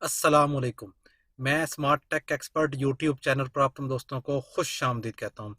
अस्सलामुअलैकुम। मैं smart tech expert YouTube channel पर आप तुम दोस्तों को खुश आमदीद कहता हूँ।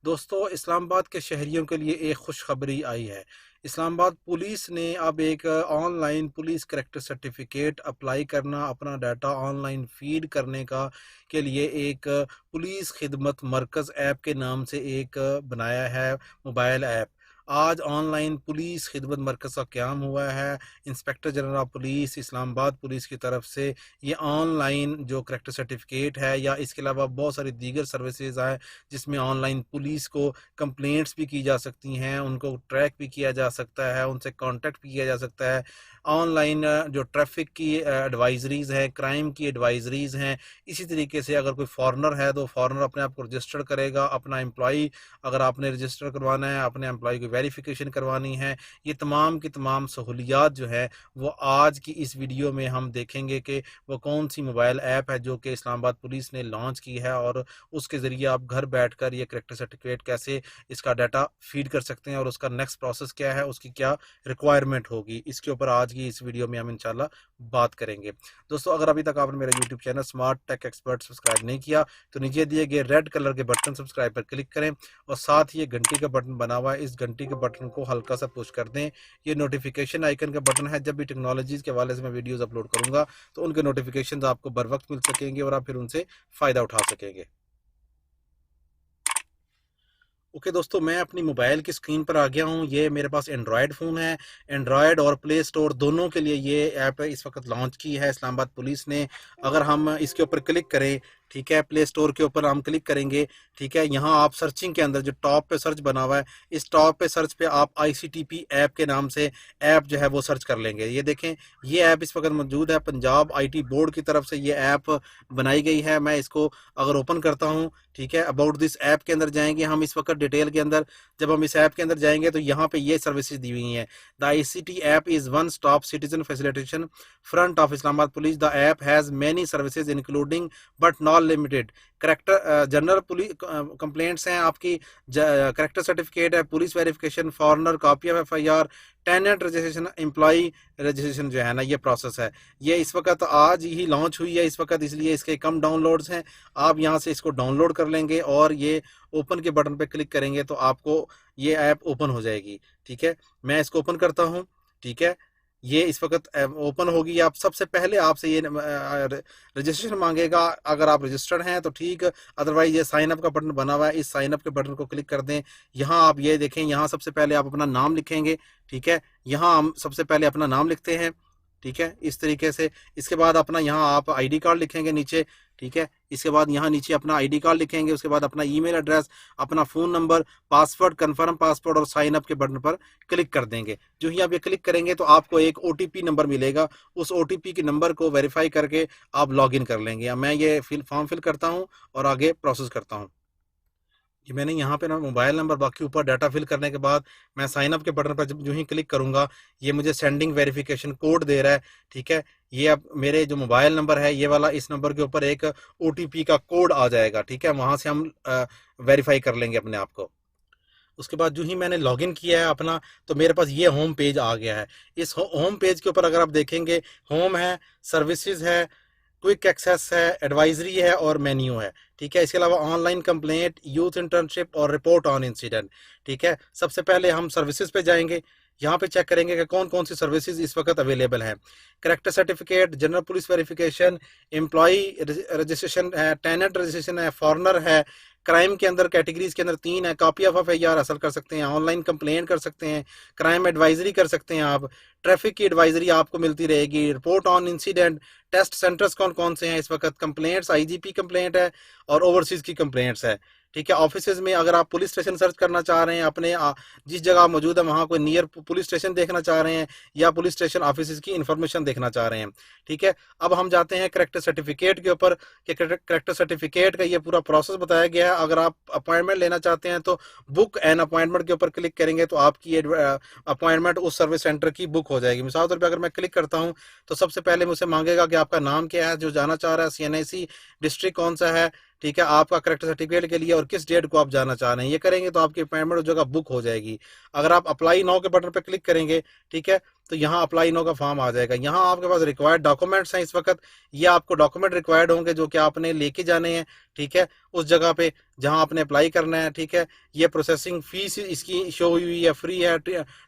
दोस्तों, इस्लामाबाद के शहरियों के लिए एक खुशखबरी आई है। इस्लामाबाद पुलिस ने अब एक online police character certificate apply करना, अपना डाटा ऑनलाइन फीड करने का के लिए एक पुलिस खिदमत मरकज़ ऐप के नाम से एक बनाया है मोबाइल ऐप। आज ऑनलाइन पुलिस खिदमत मरकज़ का क़याम हुआ है। Inspector general of police Islamabad police की तरफ से ये ऑनलाइन जो करैक्टर सर्टिफिकेट है या इसके अलावा बहुत सारी दीगर सर्विसेज हैं जिसमें ऑनलाइन पुलिस को कंप्लेंट्स भी की जा सकती हैं, उनको ट्रैक भी किया जा सकता है, उनसे कांटेक्ट भी किया जा सकता है। ऑनलाइन जो ट्रैफिक की एडवाइजरीज़ हैं, क्राइम की एडवाइजरीज़ हैं। इसी तरीके से अगर कोई फॉरेनर है तो फॉरेनर अपने आप को रजिस्टर करेगा, अपना एम्प्लॉई अगर आपने रजिस्टर करवाना है, अपने एम्प्लॉई की वेरिफिकेशन करवानी है, ये तमाम की तमाम सहूलियात जो है वो आज की इस वीडियो में हम देखेंगे कि वो कौन सी मोबाइल ऐप है जो कि इस्लामाबाद पुलिस ने लॉन्च की है और उसके ज़रिए आप घर बैठकर ये करैक्टर सर्टिफिकेट कैसे इसका डाटा फीड कर सकते हैं और उसका नेक्स्ट प्रोसेस क्या है, उसकी क्या रिक्वायरमेंट होगी, इसके ऊपर आज की इस वीडियो में हम इंशाल्लाह बात करेंगे। दोस्तों, अगर अभी तक आपने मेरा YouTube channel smart tech expert subscribe नहीं किया तो नीचे दिए गए रेड कलर के बटन सब्सक्राइब पर क्लिक करें और साथ ही ये घंटी का बटन बना हुआ है, इस घंटी के बटन को हल्का सा पुश कर दें। ये नोटिफिकेशन आइकन का बटन है। जब भी टेक्नोलॉजीज़ के हवाले से मैं वीडियोस अपलोड करूंगा तो उनके नोटिफिकेशंस आपको बर वक्त मिल सकेंगे और आप फिर उनसे फ़ायदा उठा सकेंगे। ओके दोस्तों, मैं अपनी मोबाइल की स्क्रीन पर आ गया हूँ। ये मेरे पास एंड्रॉयड फ़ोन है। एंड्रॉयड और प्ले स्टोर दोनों के लिए ये ऐप इस वक्त लॉन्च की है इस्लामाबाद पुलिस ने। अगर हम इसके ऊपर क्लिक करें, ठीक है, प्ले स्टोर के ऊपर हम क्लिक करेंगे, ठीक है, यहाँ आप सर्चिंग के अंदर जो टॉप पे सर्च बना हुआ है, इस टॉप पे सर्च पे आप ICTP ऐप के नाम से ऐप जो है वो सर्च कर लेंगे। ये देखें, ये ऐप इस वक्त मौजूद है। पंजाब IT बोर्ड की तरफ से ये ऐप बनाई गई है। मैं इसको अगर ओपन करता हूँ, ठीक है, अबाउट दिस ऐप के अंदर जाएंगे हम। इस वक्त डिटेल के अंदर जब हम इस ऐप के अंदर जाएंगे तो यहाँ पे ये सर्विसेज दी हुई हैं। The ICT app is one stop citizen facilitation front of Islamabad police. The app has many services including but not limited character general police complaints हैं आपकी, करेक्टर सर्टिफिकेट है, police verification, foreigner, copy of FIR, tenant registration, employee registration जो है ना, ये process है। ये इस वक्त आज ही लॉन्च हुई है इस वक्त, इसलिए इसके कम डाउनलोड्स हैं। आप यहाँ से इसको डाउनलोड कर लेंगे और ये ओपन के बटन पे क्लिक करेंगे तो आपको ये ऐप ओपन हो जाएगी। ठीक है, मैं इसको ओपन करता हूँ। ठीक है, ये इस वक्त ओपन होगी। आप सबसे पहले आपसे ये रजिस्ट्रेशन मांगेगा। अगर आप रजिस्टर्ड हैं तो ठीक, अदरवाइज ये साइन अप का बटन बना हुआ है, इस साइन अप के बटन को क्लिक कर दें। यहाँ आप ये देखें, यहाँ सबसे पहले आप अपना नाम लिखेंगे। ठीक है, यहाँ हम सबसे पहले अपना नाम लिखते हैं। ठीक है, इस तरीके से। इसके बाद अपना यहाँ आप ID कार्ड लिखेंगे नीचे। ठीक है, इसके बाद यहाँ नीचे अपना ID कार्ड लिखेंगे। उसके बाद अपना ईमेल एड्रेस, अपना phone number, password, confirm password और साइन अप के बटन पर क्लिक कर देंगे। जो ही आप ये क्लिक करेंगे तो आपको एक OTP नंबर मिलेगा। उस OTP के नंबर को वेरीफाई करके आप लॉग इन कर लेंगे। मैं ये फॉर्म फिल करता हूँ और आगे प्रोसेस करता हूँ। कि मैंने यहाँ पे ना मोबाइल नंबर, बाकी ऊपर डाटा फिल करने के बाद मैं साइन अप के बटन पर जब जो ही क्लिक करूँगा, ये मुझे सेंडिंग वेरिफिकेशन कोड दे रहा है। ठीक है, ये अब मेरे जो मोबाइल नंबर है ये वाला, इस नंबर के ऊपर एक OTP का कोड आ जाएगा। ठीक है, वहाँ से हम वेरीफाई कर लेंगे अपने आप को। उसके बाद जो ही मैंने लॉगिन किया है अपना, तो मेरे पास ये होम पेज आ गया है। इस होम पेज के ऊपर अगर आप देखेंगे, होम है, सर्विसेज है, क्विक एक्सेस है, एडवाइजरी है और मेन्यू है। ठीक है, इसके अलावा ऑनलाइन कंप्लेंट, यूथ इंटर्नशिप और रिपोर्ट ऑन इंसिडेंट। ठीक है, सबसे पहले हम सर्विसेज पे जाएंगे। यहाँ पे चेक करेंगे कि कौन कौन सी सर्विसेज इस वक्त अवेलेबल हैं। Character certificate, general police verification, employee registration है, टेनेंट रजिस्ट्रेशन है, फॉरनर है। क्राइम के अंदर कैटेगरीज के अंदर 3 है। कॉपी ऑफ FIR हासिल कर सकते हैं, ऑनलाइन कंप्लेंट कर सकते हैं, क्राइम एडवाइजरी कर सकते हैं आप, ट्रैफिक की एडवाइजरी आपको मिलती रहेगी, report on incident, test centres कौन कौन से हैं इस वक्त, कंप्लेंट्स, IGP कंप्लेंट है और ओवरसीज की कंप्लेंट्स है। ठीक है, ऑफिस में अगर आप पुलिस स्टेशन सर्च करना चाह रहे हैं, अपने जिस जगह आप मौजूद है वहाँ कोई नियर पुलिस स्टेशन देखना चाह रहे हैं या पुलिस स्टेशन ऑफिस की इंफॉर्मेशन देखना चाह रहे हैं। ठीक है, अब हम जाते हैं करेक्टर सर्टिफिकेट के ऊपर कि करेक्टर सर्टिफिकेट का ये पूरा प्रोसेस बताया गया है। अगर आप अपॉइंटमेंट लेना चाहते हैं तो बुक एन अपॉइंटमेंट के ऊपर क्लिक करेंगे तो आपकी अपॉइंटमेंट उस सर्विस सेंटर की बुक हो जाएगी। मिसाल तौर पर अगर मैं क्लिक करता हूँ तो सबसे पहले मुझसे मांगेगा कि आपका नाम क्या है, जो जाना चाह रहा है, CNIC डिस्ट्रिक्ट कौन सा है, ठीक है, आपका करेक्टर सर्टिफिकेट के लिए और किस डेट को आप जाना चाह रहे हैं। ये करेंगे तो आपकी अपॉइंटमेंट उस जगह बुक हो जाएगी। अगर आप अप्लाई नाउ के बटन पर क्लिक करेंगे, ठीक है, तो यहाँ अप्लाई नो का फॉर्म आ जाएगा। यहाँ आपके पास रिक्वायर्ड डॉक्यूमेंट्स हैं इस वक्त, ये आपको डॉक्यूमेंट रिक्वायर्ड होंगे जो कि आपने लेके जाने हैं, ठीक है, उस जगह पे जहाँ आपने अप्लाई करना है, ठीक है। ये प्रोसेसिंग फीस इसकी शो हुई है, फ्री है,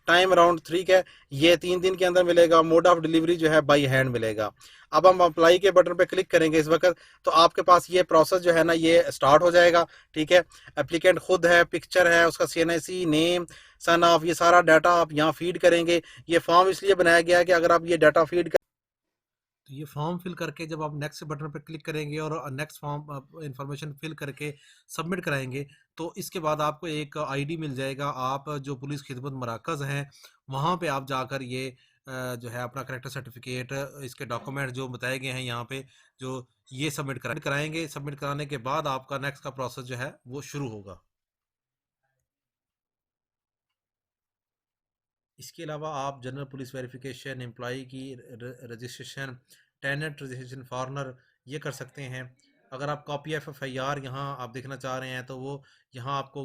टाइम अराउंड 3 है, ये 3 दिन के अंदर मिलेगा। मोड ऑफ डिलीवरी जो है बाई हैंड मिलेगा। अब हम अप्लाई के बटन पे क्लिक करेंगे इस वक्त, तो आपके पास ये प्रोसेस जो है ना ये स्टार्ट हो जाएगा, ठीक है। एप्लीकेंट खुद है, पिक्चर है, उसका CNIC नेम, सन ऑफ, ये सारा डाटा आप यहाँ फीड करेंगे। ये फॉर्म इसलिए बनाया गया है कि अगर आप ये डाटा फीड कर, तो ये फॉर्म फिल करके जब आप नेक्स्ट बटन पर क्लिक करेंगे और नेक्स्ट फॉर्म इंफॉर्मेशन फिल करके सबमिट कराएंगे, तो इसके बाद आपको एक आईडी मिल जाएगा। आप जो पुलिस खिदमत मराकज़ हैं वहाँ पे आप जाकर ये जो है अपना करेक्टर सर्टिफिकेट, इसके डॉक्यूमेंट जो बताए गए हैं यहाँ पे, जो ये सबमिट कराएंगे। सबमिट कराने के बाद आपका नेक्स्ट का प्रोसेस जो है वो शुरू होगा। इसके अलावा आप जनरल पुलिस वेरिफिकेशन, एम्प्लॉई की रजिस्ट्रेशन, टेनेंट रजिस्ट्रेशन, फॉरनर, ये कर सकते हैं। अगर आप कॉपी ऑफ FIR यहाँ आप देखना चाह रहे हैं तो वो यहाँ आपको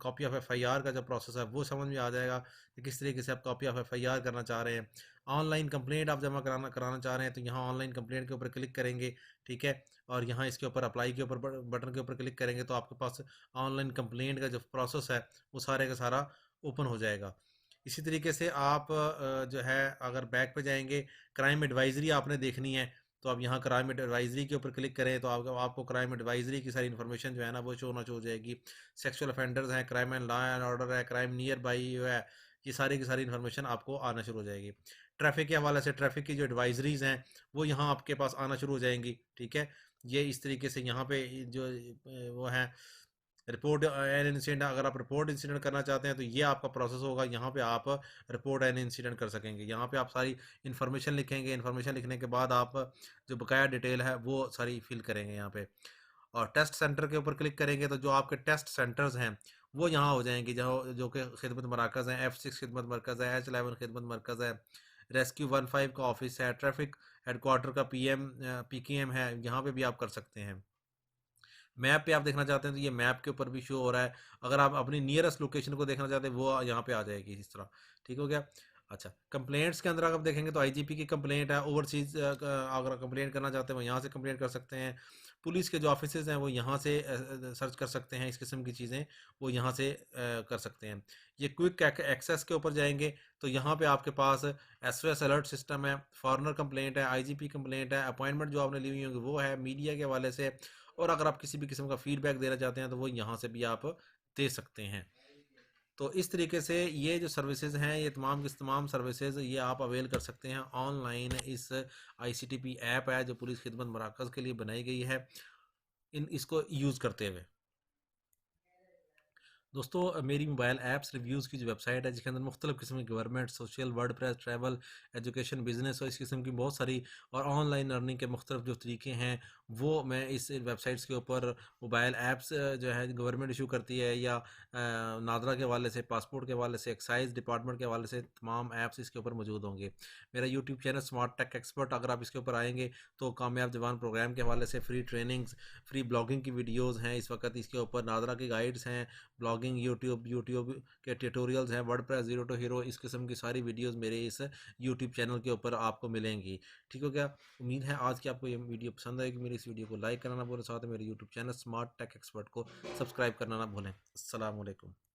कॉपी ऑफ FIR का जो प्रोसेस है वो समझ में आ जाएगा कि किस तरीके से आप कॉपी ऑफ FIR करना चाह रहे हैं। ऑनलाइन कंप्लेंट आप जमा कराना कराना चाह रहे हैं तो यहाँ ऑनलाइन कंप्लेंट के ऊपर क्लिक करेंगे, ठीक है। और यहाँ इसके ऊपर अप्लाई के ऊपर बटन के ऊपर क्लिक करेंगे तो आपके पास ऑनलाइन कंप्लेंट का जो प्रोसेस है वो सारे का सारा ओपन हो जाएगा। इसी तरीके से आप जो है अगर बैक पे जाएंगे, क्राइम एडवाइजरी आपने देखनी है तो आप यहाँ क्राइम एडवाइजरी के ऊपर क्लिक करें तो आपको क्राइम एडवाइजरी की सारी इन्फॉर्मेशन जो है ना वो शो ना हो जाएगी। सेक्सुअल ऑफेंडर्स हैं, crime and law and order है, क्राइम नियर बाई है, ये सारी की सारी इन्फॉर्मेशन आपको आना शुरू हो जाएगी। ट्रैफिक के हवाले से ट्रैफिक की जो एडवाइजरीज हैं वो यहाँ आपके पास आना शुरू हो जाएंगी, ठीक है। ये इस तरीके से यहाँ पे जो वो है रिपोर्ट एन इंसिडेंट, अगर आप रिपोर्ट इंसिडेंट करना चाहते हैं तो ये आपका प्रोसेस होगा। यहाँ पे आप रिपोर्ट एन इंसिडेंट कर सकेंगे। यहाँ पे आप सारी इन्फॉर्मेशन लिखेंगे, इन्फॉर्मेशन लिखने के बाद आप जो बकाया डिटेल है वो सारी फिल करेंगे यहाँ पे। और टेस्ट सेंटर के ऊपर क्लिक करेंगे तो जो आपके टेस्ट सेंटर्स हैं वो यहाँ हो जाएंगे, जो कि खिदमत मराकज़ हैं। F6 खिदमत मरकज़ है, H11 खिदमत मरकज़ है, रेस्क्यू 15 का ऑफिस है, ट्रैफिक हेडक्वार्टर का PKM है, यहाँ पे भी आप कर सकते हैं। मैप पे आप देखना चाहते हैं तो ये मैप के ऊपर भी शो हो रहा है। अगर आप अपनी नियरेस्ट लोकेशन को देखना चाहते हैं वो यहाँ पे आ जाएगी इस तरह, ठीक हो गया। अच्छा, कंप्लेंट्स के अंदर अगर आप देखेंगे तो IGP की कंप्लेंट है। ओवरसीज अगर कंप्लेंट करना चाहते हैं वो यहाँ से कंप्लेंट कर सकते हैं। पुलिस के जो ऑफिसेज हैं वो यहाँ से सर्च कर सकते हैं, इस किस्म की चीज़ें वो यहाँ से कर सकते हैं। ये क्विक एक्सेस के ऊपर जाएंगे तो यहाँ पे आपके पास SOS अलर्ट सिस्टम है, फॉरनर कंप्लेंट है, IGP कंप्लेंट है, अपॉइंटमेंट जो आपने ली हुई होंगी वो है, मीडिया के हवाले से। और अगर आप किसी भी किस्म का फीडबैक देना चाहते हैं तो वो यहाँ से भी आप दे सकते हैं। तो इस तरीके से ये जो सर्विसेज हैं ये तमाम की तमाम सर्विसेज ये आप अवेल कर सकते हैं ऑनलाइन। इस ICTP ऐप है जो पुलिस खिदमत मराकज़ के लिए बनाई गई है, इन इसको यूज़ करते हुए। दोस्तों, मेरी मोबाइल ऐप्स रिव्यूज़ की जो वेबसाइट है जिसके अंदर मुख्तलिफ़ किस्म की government, social, WordPress, travel, education, business और इस किस्म की बहुत सारी और ऑनलाइन अर्निंग के मुख्तलिफ जो तरीके हैं वो मैं इस वेबसाइट्स के ऊपर मोबाइल ऐप्स जो है गवर्नमेंट इशू करती है या नादरा के हवाले से, पासपोर्ट के हवाले से, एक्साइज डिपार्टमेंट के हवाले से तमाम ऐप्स इसके ऊपर मौजूद होंगे। मेरा YouTube channel smart tech expert, अगर आप इसके ऊपर आएंगे तो कामयाब जवान प्रोग्राम के हवाले से फ्री ट्रेनिंग्स, फ्री ब्लॉगिंग की वीडियोज़ हैं इस वक्त इसके ऊपर, नादरा की गाइड्स हैं, ब्लॉगिंग, यूट्यूब के ट्यूटोरियल्स हैं, वर्डप्रेस, ज़ीरो टू हीरो, इस किस्म की सारी वीडियोस मेरे इस यूट्यूब चैनल के ऊपर आपको मिलेंगी, ठीक हो गया। उम्मीद है आज की आपको ये वीडियो पसंद आएगी। मेरी इस वीडियो को लाइक करना ना भूलें, साथ में मेरे YouTube channel smart tech expert को सब्सक्राइब करना ना भूलें। अस्सलाम वालेकुम।